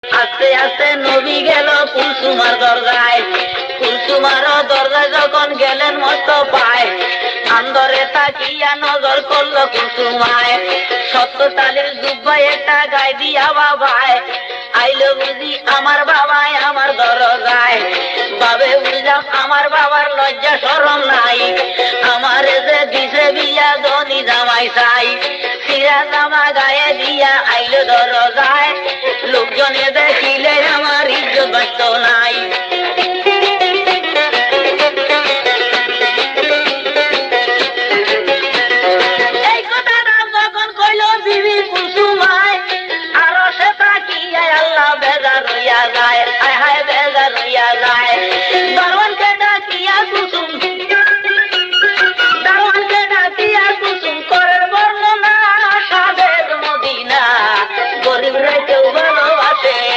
আস্তে আস্তে নবী গেল কুলসুমার দরজায়। কুলসুমার দরজায় যখন গেলেন মস্ত পায়, আন্দরে তাকিয়া নজর করলো কুলসুমায়। 70 জুব্বায় একটা গায়ে দিয়া বাবায়, আইলো বুঝি আমার বাবাই আমার দরজায়। বাবে বুঝলাম আমার বাবার লজ্জা শরম নাই, আমারে যে দিছে বিয়া ধনী জামাই চাই। সিরা জামা গায়ে দিয়া আইলো দরজায়, লোকজনে দেখিলে আমার ইজ্জত বাঁচত নাই। এই কথাটা যখন কইল বিবি কুলসুমায়, আরো সে তাকিয়া আল্লাহ বেজার হইয়া যায়। আয় হায়